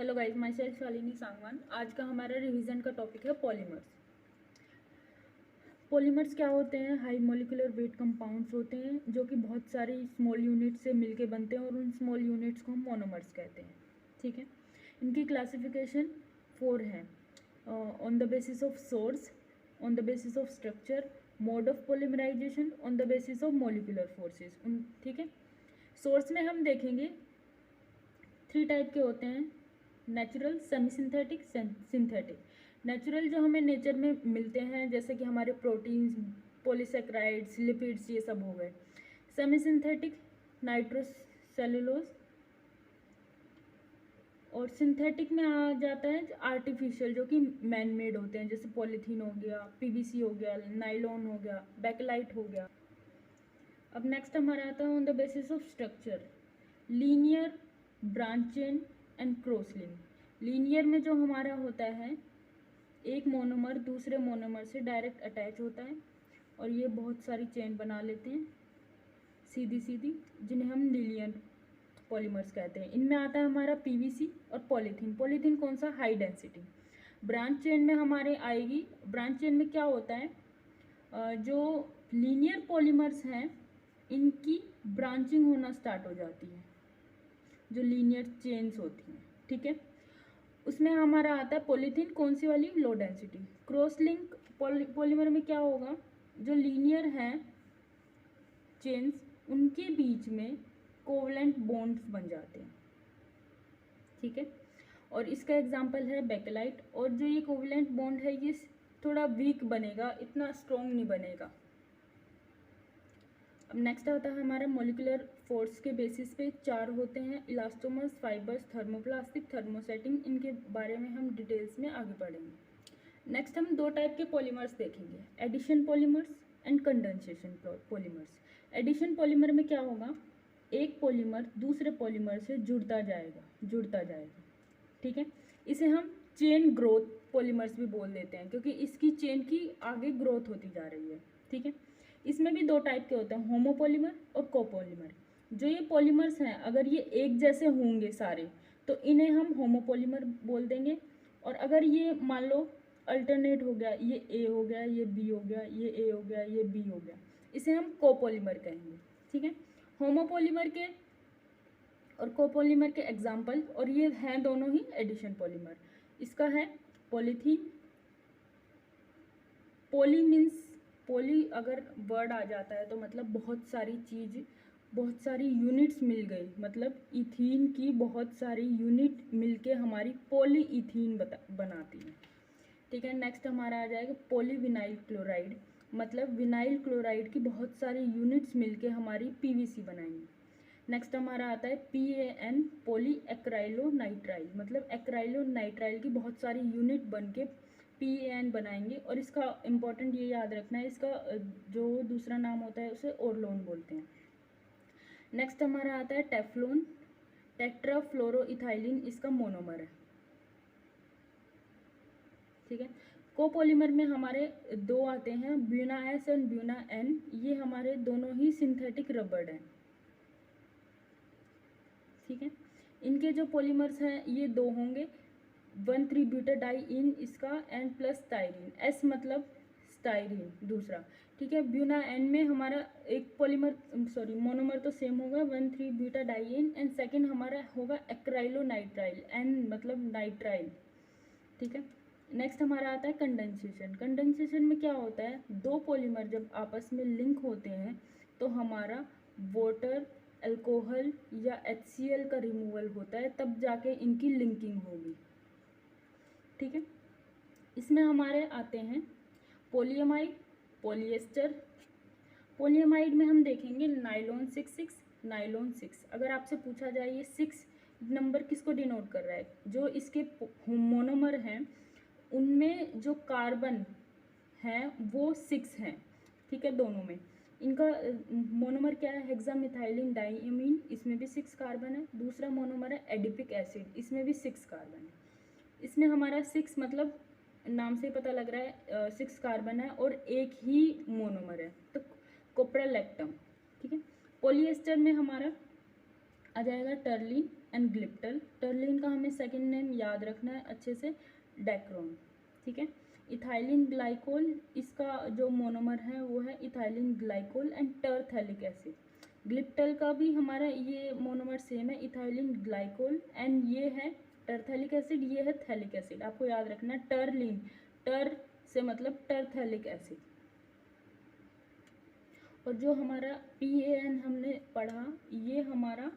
Hello guys, my self Shalini Sangwan. आज का हमारा रिवीजन का टॉपिक है पॉलीमर्स। पॉलीमर्स क्या होते हैं? हाई मोलिकुलर वेट कंपाउंड्स होते हैं जो कि बहुत सारी स्मॉल यूनिट से मिलके बनते हैं और उन स्मॉल यूनिट्स को हम मोनोमर्स कहते हैं। ठीक है, इनकी क्लासिफिकेशन 4 है। On the basis of source, on the basis of structure, mode of polymerisation, on the basis of molecular forces. ठीक है, सोर्स में हम देखेंगे 3 टाइप के होते हैं: natural, semi synthetic, synthetic. Natural जो हमें नेचर में मिलते हैं, जैसे कि हमारे प्रोटीन्स, पॉलीसेक्राइड्स, लिपिड्स, ये सब हो गए। सेमी सिंथेटिक नाइट्रोसेलुलोज, और सिंथेटिक में आ जाता है आर्टिफिशियल, जो कि मैन मेड होते हैं, जैसे पॉलीथीन हो गया, पीवीसी हो गया, नाइलॉन हो गया, बैकलाइट हो गया। अब नेक्स्ट हमारा आता है on the basis of structure: linear, branch chain and cross link. Linear में जो हमारा होता है, एक मोनोमर दूसरे मोनोमर से डायरेक्ट अटैच होता है और ये बहुत सारी चेन बना लेते हैं सीधी सीधी, जिन्हें हम लीनियर पॉलीमर्स कहते हैं। इनमें आता है हमारा पीवीसी और पॉलीथीन। पॉलीथीन कौन सा? High density. ब्रांच चेन में हमारे आएगी, ब्रांच चेन में क्या होता है, जो लीनियर पॉलीमर्स हैं इनकी ब्रांचिंग होना स्टार्ट हो जाती है, जो लीनियर चेन्स होती हैं। ठीक है, उसमें हमारा आता है पॉलीथीन, कौन सी वाली? Low density. Cross link polymer में क्या होगा, जो लीनियर हैं चेन्स उनके बीच में कोवलेंट बॉन्ड्स बन जाते हैं। ठीक है, और इसका एग्जांपल है बेकेलाइट। और जो ये कोवलेंट बॉन्ड है ये थोड़ा वीक बनेगा, इतना स्ट्रॉन्ग नहीं बनेगा। अब नेक्स्ट आता है हमारा मोलिकुलर फोर्स के बेसिस पे 4 होते हैं: इलास्टोमर्स, फाइबर्स, थर्मोप्लास्टिक, थर्मोसेटिंग। इनके बारे में हम डिटेल्स में आगे पढ़ेंगे। नेक्स्ट हम 2 टाइप के पॉलीमर्स देखेंगे: addition polymers and condensation polymers. Addition polymer में क्या होगा, एक पॉलीमर दूसरे पॉलीमर से जुड़ता जाएगा। ठीक है, इसे हम चेन ग्रोथ पॉलीमर्स भी बोल देते हैं, क्योंकि इसकी चेन की आगे ग्रोथ होती जा रही है। ठीक है, इसमें भी 2 टाइप के होते हैं: होमोपॉलीमर और कोपॉलीमर। जो ये पॉलीमर्स हैं, अगर ये एक जैसे होंगे सारे, तो इन्हें हम होमोपॉलीमर बोल देंगे। और अगर ये मान लो अल्टरनेट हो गया, ये ए हो गया, ये बी हो गया, ये ए हो गया, ये बी हो गया, इसे हम कोपॉलीमर कहेंगे। ठीक है, होमोपॉलीमर के और कोपॉलीमर के एग्जाम्पल, और ये हैं दोनों ही एडिशन पॉलीमर। इसका है पॉलीथीन। पॉली मीन्स, पॉली अगर वर्ड आ जाता है तो मतलब बहुत सारी चीज़, बहुत सारी यूनिट्स मिल गई, मतलब इथीन की बहुत सारी यूनिट मिलके हमारी पॉली इथीन बनाती है। ठीक है, नेक्स्ट हमारा आ जाएगा पॉलीविनाइल क्लोराइड। मतलब विनाइल क्लोराइड की बहुत सारी यूनिट्स मिलके हमारी पीवीसी बनाएंगी। नेक्स्ट हमारा आता है PAN, पॉली एक्राइलोनाइट्राइल। मतलब एक्राइलोनाइट्राइल की बहुत सारी यूनिट बन के PAN बनाएंगे। और इसका इम्पोर्टेंट ये याद रखना है, इसका जो दूसरा नाम होता है उसे ओरलोन बोलते हैं। नेक्स्ट हमारा आता है टेफ्लोन। टेट्राफ्लोरोइथाइलिन इसका मोनोमर है। ठीक है, कोपॉलीमर में हमारे 2 आते हैं, ब्यूना S और ब्यूना N। ये हमारे दोनों ही सिंथेटिक रबड़ हैं। ठीक है, इनके जो पॉलीमर्स हैं ये 2 होंगे: 1,3-ब्यूटाडाइइन इसका, एंड प्लस स्टाइरिन। S मतलब स्टाइरिन दूसरा। ठीक है, ब्यूना N में हमारा एक पॉलीमर, सॉरी मोनोमर तो सेम होगा, 1,3-ब्यूटाडाइइन, एंड सेकेंड हमारा होगा एक्राइलोनाइट्राइल, N मतलब नाइट्राइल। ठीक है, नेक्स्ट हमारा आता है कंडेंसेशन। कंडेंसेशन में क्या होता है, 2 पॉलीमर जब आपस में लिंक होते हैं तो हमारा वाटर, अल्कोहल या HCl का रिमूवल होता है, तब जाके इनकी लिंकिंग होगी। ठीक है, इसमें हमारे आते हैं पॉलीएमाइड, पॉलीएस्टर। पॉलीएमाइड में हम देखेंगे नाइलॉन 6,6, नाइलॉन 6। अगर आपसे पूछा जाए ये 6 नंबर किसको डिनोट कर रहा है, जो इसके मोनोमर हैं उनमें जो कार्बन है वो 6 हैं। ठीक है, दोनों में इनका मोनोमर क्या है, हेक्सामिथाइलिन डाइमीन, इसमें भी 6 कार्बन है। दूसरा मोनोमर है एडिपिक एसिड, इसमें भी 6 कार्बन है। इसमें हमारा 6 मतलब नाम से पता लग रहा है 6 कार्बन है और एक ही मोनोमर है, तो कोप्रालैक्टम। ठीक है, पॉलीएस्टर में हमारा आ जाएगा टर्लिन, एंड ग्लिप्टल। टर्लिन का हमें सेकेंड नेम याद रखना है अच्छे से, डेक्रोन, ठीक है। इथाइलिन ग्लाइकोल, इसका जो मोनोमर है वो है ethylene glycol and terephthalic acid. Glyptal का भी हमारा ये मोनोमर सेम है, इथाइलिन ग्लाइकोल, एंड ये है टरथैलिक एसिड, ये है थैलिक एसिड। आपको याद रखना टर्लिन, टर से मतलब टरथैलिक एसिड। और जो हमारा PAN हमने पढ़ा, ये हमारा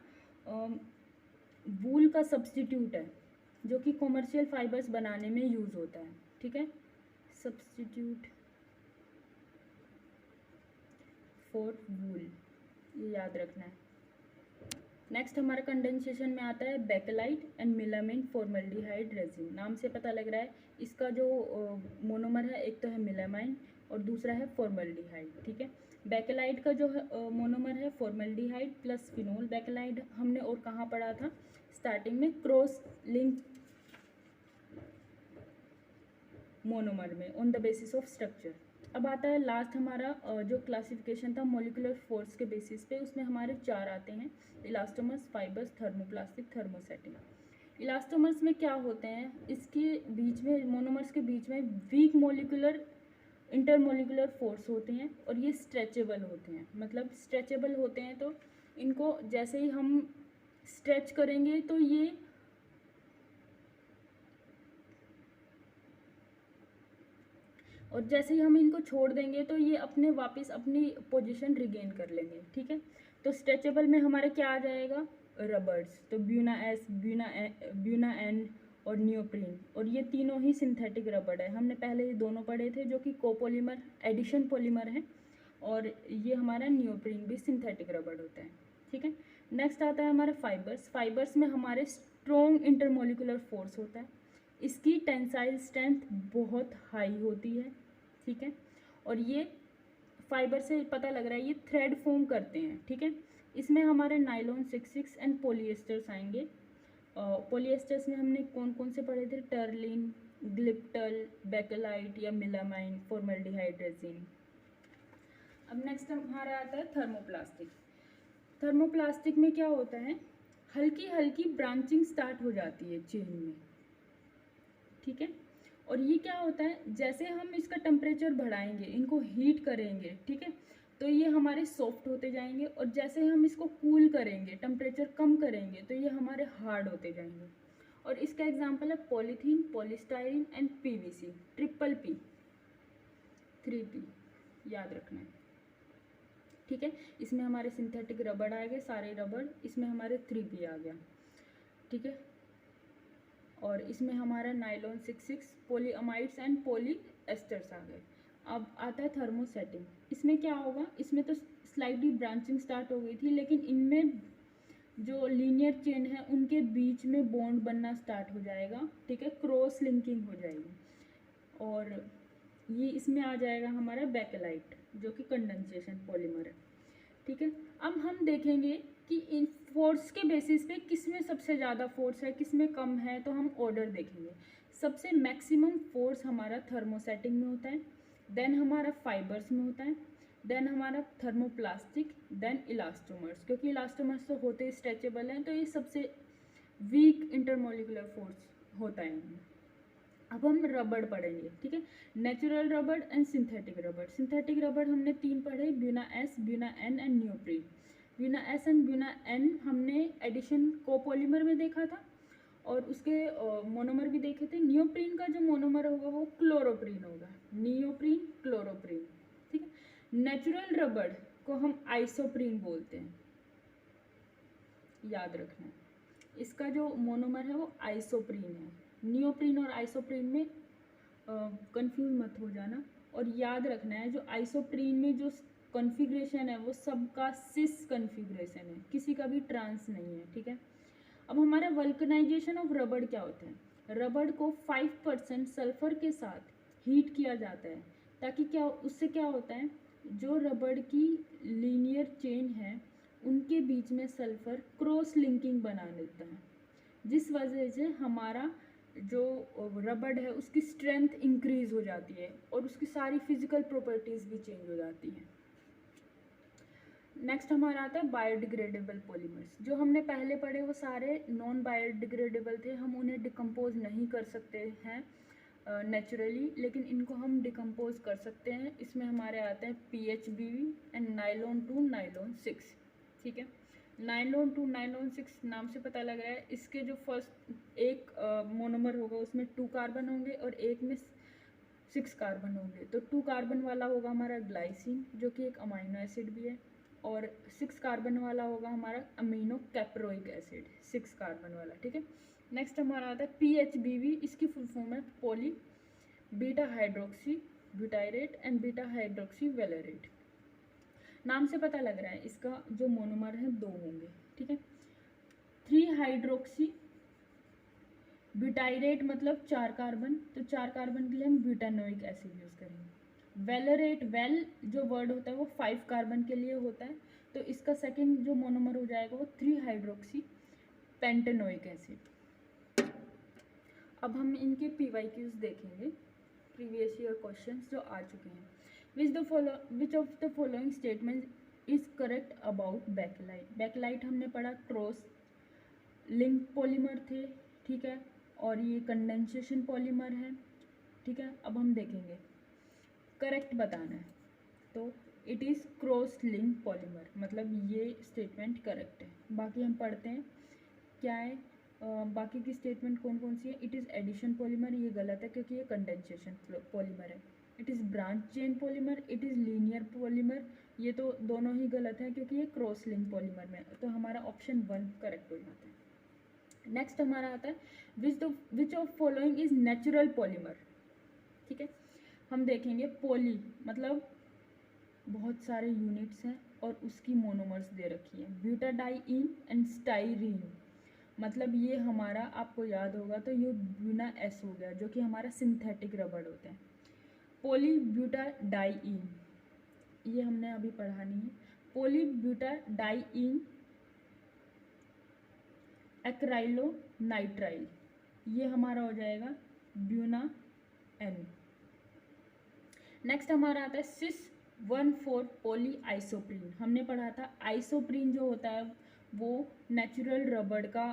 वूल का सब्स्टिट्यूट है जो कि कॉमर्शियल फाइबर्स बनाने में यूज़ होता है, ठीक है। सब्स्टिट्यूट फॉर वूल, ये याद रखना है। नेक्स्ट हमारा कंडेंसेशन में आता है bakelite and melamine formaldehyde resin. नाम से पता लग रहा है इसका जो मोनोमर है, एक तो है मेलामाइन और दूसरा है फॉर्मल्डिहाइड, ठीक है। बेकेलाइट का जो मोनोमर है फॉर्मल्डिहाइड प्लस फिनोल। बेकेलाइट हमने और कहाँ पढ़ा था स्टार्टिंग में, क्रॉस लिंक मोनोमर में on the basis of structure. अब आता है लास्ट हमारा जो क्लासिफिकेशन था मॉलिक्यूलर फोर्स के बेसिस पे, उसमें हमारे 4 आते हैं, elastomers, fibres, thermoplastic, thermosetting. Elastomers में क्या होते हैं, इसके बीच में मोनोमर्स के बीच में वीक मॉलिक्यूलर इंटरमोलिकुलर फोर्स होते हैं और ये स्ट्रेचेबल होते हैं। मतलब स्ट्रेचेबल होते हैं तो इनको जैसे ही हम स्ट्रेच करेंगे तो ये और जैसे ही हम इनको छोड़ देंगे तो ये अपने वापस अपनी पोजीशन रिगेन कर लेंगे, ठीक है। तो स्ट्रेचेबल में हमारे क्या आ जाएगा, रबर्स, तो ब्यूना एस, ब्यूना एन और नियोप्रीन, और ये तीनों ही सिंथेटिक रबड़ है। हमने पहले ये दोनों पढ़े थे जो कि कोपोलीमर एडिशन पॉलीमर है, और ये हमारा नियोप्रीन भी सिंथेटिक रबड़ होता है, ठीक है। नेक्स्ट आता है हमारा फाइबर्स। फाइबर्स में हमारे स्ट्रॉन्ग इंटरमोलिकुलर फोर्स होता है, इसकी टेंसाइल स्ट्रेंथ बहुत हाई होती है, ठीक है। और ये फाइबर से पता लग रहा है ये थ्रेड फॉर्म करते हैं, ठीक है। इसमें हमारे नाइलॉन 66 एंड पॉलिएस्टर्स आएंगे। पॉलिएस्टर्स में हमने कौन कौन से पढ़े थे, टर्लिन, ग्लिप्टल, बेकेलाइट या मेलामाइन, फॉर्मल्डिहाइड रेजिन। अब नेक्स्ट हमारा आता है थर्मोप्लास्टिक। थर्मोप्लास्टिक में क्या होता है, हल्की हल्की ब्रांचिंग स्टार्ट हो जाती है चेन में, ठीक है। और ये क्या होता है, जैसे हम इसका टेम्परेचर बढ़ाएंगे, इनको हीट करेंगे, ठीक है, तो ये हमारे सॉफ्ट होते जाएंगे, और जैसे हम इसको कूल करेंगे, टेम्परेचर कम करेंगे, तो ये हमारे हार्ड होते जाएंगे। और इसका एग्जांपल है polythene, polystyrene and PVC, triple P, 3P याद रखना है, ठीक है। इसमें हमारे सिंथेटिक रबड़ आ गए, सारे रबड़, इसमें हमारे 3P आ गया, ठीक है। और इसमें हमारा नाइलॉन 66, पॉलीअमाइड्स एंड पॉलीएस्टर्स आ गए। अब आता है थर्मोसेटिंग। इसमें क्या होगा, इसमें तो स्लाइडली ब्रांचिंग स्टार्ट हो गई थी, लेकिन इनमें जो लीनियर चेन है उनके बीच में बॉन्ड बनना स्टार्ट हो जाएगा, ठीक है, क्रॉस लिंकिंग हो जाएगी, और ये इसमें आ जाएगा हमारा बेकेलाइट जो कि कंडेंसेशन पॉलीमर है, ठीक है। अब हम देखेंगे कि इन फोर्स के बेसिस पे किस में सबसे ज़्यादा फोर्स है, किस में कम है, तो हम ऑर्डर देखेंगे। सबसे मैक्सिमम फोर्स हमारा थर्मोसेटिंग में होता है, देन हमारा फाइबर्स में होता है, देन हमारा थर्मोप्लास्टिक, देन इलास्टोमर्स। क्योंकि इलास्टोमर्स तो होते स्ट्रेचेबल हैं, तो ये सबसे वीक इंटरमोलिकुलर फोर्स होता है इनमें। अब हम रबड़ पढ़ेंगे, ठीक है, नेचुरल रबड़ एंड सिंथेटिक रबड़। सिंथेटिक रबड़ हमने 3 पढ़े, Buna S, Buna N and neoprene. Buna S and Buna N हमने एडिशन कोपॉलीमर में देखा था, और उसके मोनोमर भी देखे थे। नियोप्रीन का जो मोनोमर होगा वो क्लोरोप्रीन होगा, नियोप्रीन, क्लोरोप्रीन, ठीक है। नेचुरल रबड़ को हम आइसोप्रीन बोलते हैं, याद रखना। इसका जो मोनोमर है वो आइसोप्रीन है। नियोप्रीन और आइसोप्रीन में कंफ्यूज मत हो जाना, और याद रखना है जो आइसोप्रीन में जो कॉन्फ़िगरेशन है वो सबका सिस कॉन्फ़िगरेशन है, किसी का भी ट्रांस नहीं है, ठीक है। अब हमारा वल्कनाइजेशन ऑफ रबड़ क्या होता है, रबड़ को 5% सल्फर के साथ हीट किया जाता है, ताकि क्या उससे क्या होता है, जो रबड़ की लीनियर चेन है उनके बीच में सल्फर क्रॉस लिंकिंग बना देता है, जिस वजह से हमारा जो रबड़ है उसकी स्ट्रेंथ इंक्रीज हो जाती है और उसकी सारी फिजिकल प्रॉपर्टीज़ भी चेंज हो जाती हैं। नेक्स्ट हमारा आता है बायोडिग्रेडेबल पॉलीमर्स। जो हमने पहले पढ़े वो सारे नॉन बायोडिग्रेडेबल थे, हम उन्हें डिकम्पोज नहीं कर सकते हैं नेचुरली, लेकिन इनको हम डिकम्पोज कर सकते हैं। इसमें हमारे आते हैं PHBV एंड नाइलॉन 2 नाइलॉन 6। ठीक है, नाइलॉन 2 नाइलॉन 6 नाम से पता लग रहा है इसके जो फर्स्ट एक मोनोमर होगा उसमें 2 कार्बन होंगे और एक में 6 कार्बन होंगे। तो 2 कार्बन वाला होगा हमारा ग्लाइसिन जो कि एक अमाइनो एसिड भी है, और 6 कार्बन वाला होगा हमारा अमीनो कैप्रोइक एसिड, 6 कार्बन वाला। ठीक है, नेक्स्ट हमारा आता है PHBV। इसकी फुल फॉर्म है poly beta hydroxy butyrate and beta hydroxy valerate. नाम से पता लग रहा है इसका जो मोनोमर है 2 होंगे। ठीक है, 3 हाइड्रोक्सी ब्यूटाइरेट मतलब 4 कार्बन, तो 4 कार्बन के लिए हम ब्यूटानोइक एसिड यूज़ करेंगे। वेलेरेट, वेल जो वर्ड होता है वो 5 कार्बन के लिए होता है, तो इसका सेकंड जो मोनोमर हो जाएगा वो 3 हाइड्रोक्सी पेंटेनोइक एसिड। अब हम इनके PYQs देखेंगे, प्रीवियस ईयर क्वेश्चंस जो आ चुके हैं। Which of the following statement is correct about Bakelite. Bakelite हमने पढ़ा क्रॉस लिंक पॉलीमर थे, ठीक है, और ये कंडेंसेशन पॉलीमर है। ठीक है, अब हम देखेंगे करेक्ट बताना है, तो it is cross link polymer, मतलब ये स्टेटमेंट करेक्ट है। बाकी हम पढ़ते हैं क्या है, बाकी की स्टेटमेंट कौन कौन सी है। इट इज़ एडिशन पॉलीमर, ये गलत है क्योंकि ये कंडेंसेशन पॉलीमर है। It is branch chain polymer, it is linear polymer, ये तो दोनों ही गलत है क्योंकि ये क्रॉस लिंक पॉलीमर में, तो हमारा ऑप्शन 1 करेक्ट हो जाता है। नेक्स्ट हमारा आता है which of following is natural polymer. ठीक है, हम देखेंगे पॉली मतलब बहुत सारे यूनिट्स हैं और उसकी मोनोमर्स दे रखी हैं। ब्यूटाडाइइन एंड स्टाइरीन, मतलब ये हमारा आपको याद होगा तो ये ब्यूना एस हो गया जो कि हमारा सिंथेटिक रबड़ होते हैं। पॉली ब्यूटाडाइइन ये हमने अभी पढ़ा नहीं है। पॉली ब्यूटाडाइइन एक्राइलो नाइट्राइल, ये हमारा हो जाएगा ब्यूना एन। नेक्स्ट हमारा आता है सिस 1,4 पॉली आइसोप्रीन। हमने पढ़ा था आइसोप्रीन जो होता है वो नेचुरल रबड़ का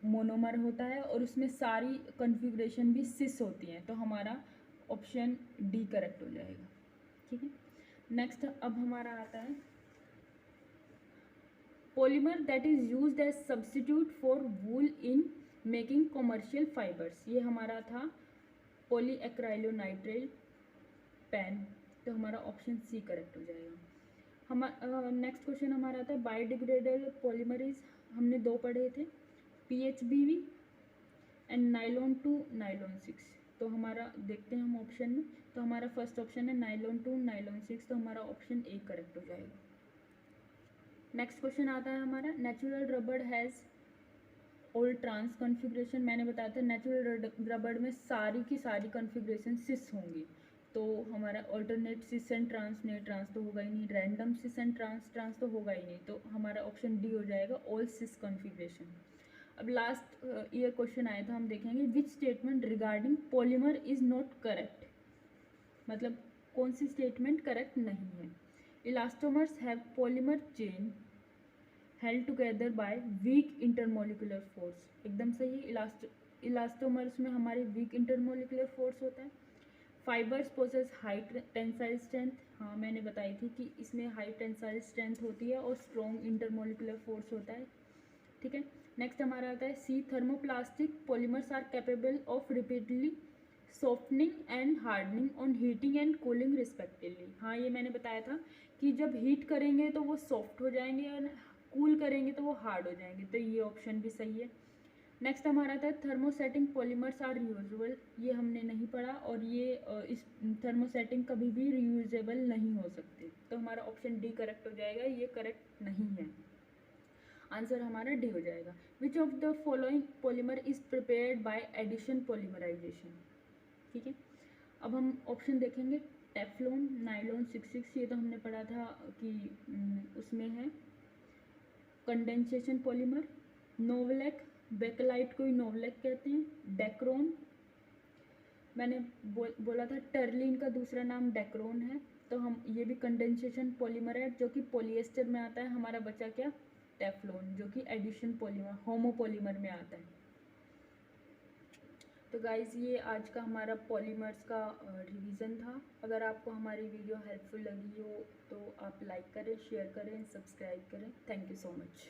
मोनोमर होता है और उसमें सारी कॉन्फ़िगरेशन भी सिस होती हैं, तो हमारा ऑप्शन डी करेक्ट हो जाएगा। ठीक है, नेक्स्ट अब हमारा आता है polymer that is used as substitute for wool in making commercial fibres. ये हमारा था पॉली एक्राइलोनाइट्राइल पेन, तो हमारा ऑप्शन सी करेक्ट हो जाएगा। नेक्स्ट क्वेश्चन हमारा आता है बायोडिग्रेडेबल पॉलीमरीज। हमने 2 पढ़े थे, PHBV एंड नाइलॉन 2 नाइलॉन 6। तो हमारा देखते हैं हम ऑप्शन में, तो हमारा फर्स्ट ऑप्शन है नाइलॉन 2 नाइलॉन 6, तो हमारा ऑप्शन ए करेक्ट हो जाएगा। नेक्स्ट क्वेश्चन आता है हमारा नेचुरल रबड़ हैज़ ऑल ट्रांस कॉन्फ़िगरेशन। मैंने बताया था नेचुरल रबड़ में सारी की सारी कॉन्फ़िगरेशन सिस होंगी, तो हमारा ऑल्टरनेट सिस एंड ट्रांस, नहीं ट्रांस तो होगा ही नहीं, रैंडम सिस एंड ट्रांस तो होगा ही नहीं, तो हमारा ऑप्शन डी हो जाएगा ऑल सिस कॉन्फ़िगरेशन। अब लास्ट ईयर क्वेश्चन आया था, हम देखेंगे which statement regarding polymer is not correct, मतलब कौन सी स्टेटमेंट करेक्ट नहीं है। Elastomers have polymer chain held together by weak intermolecular force, एकदम सही। इलास्टोमर्स में हमारे वीक इंटरमोलिकुलर फोर्स होता है। Fibres possess high tensile strength, हाँ मैंने बताई थी कि इसमें हाई टेंसाइल स्ट्रेंथ होती है और स्ट्रॉन्ग इंटरमोलिकुलर फोर्स होता है। ठीक है, नेक्स्ट हमारा आता है C thermoplastic polymers are capable of repeatedly softening and hardening on heating and cooling respectively. हाँ ये मैंने बताया था कि जब हीट करेंगे तो वो सॉफ्ट हो जाएंगे और कूल करेंगे तो वो हार्ड हो जाएंगे, तो ये ऑप्शन भी सही है। नेक्स्ट हमारा था थर्मोसेटिंग पॉलीमर्स आर रियूजेबल, ये हमने नहीं पढ़ा और ये इस थर्मोसेटिंग कभी भी रियूजेबल नहीं हो सकते, तो हमारा ऑप्शन डी करेक्ट हो जाएगा, ये करेक्ट नहीं है। आंसर हमारा डी हो जाएगा। Which of the following polymer is prepared by addition polymerisation. ठीक है, अब हम ऑप्शन देखेंगे टेफ्लॉन नाइलॉन 66, ये तो हमने पढ़ा था कि उसमें है कंडेंसेशन पॉलीमर। नोवलेक, बेकलाइट को ही नोवलेक कहते हैं। डेक्रोन, मैंने बोला था टर्लिन का दूसरा नाम डेक्रोन है, तो हम ये भी कंडेंसेशन पॉलीमर है जो कि पॉलिएस्टर में आता है। हमारा बचा क्या, टेफ्लॉन, जो कि एडिशन पॉलीमर होमोपॉलीमर में आता है। तो गाइज़ ये आज का हमारा पॉलीमर्स का रिवीजन था। अगर आपको हमारी वीडियो हेल्पफुल लगी हो तो आप लाइक करें, शेयर करें, सब्सक्राइब करें। Thank you so much.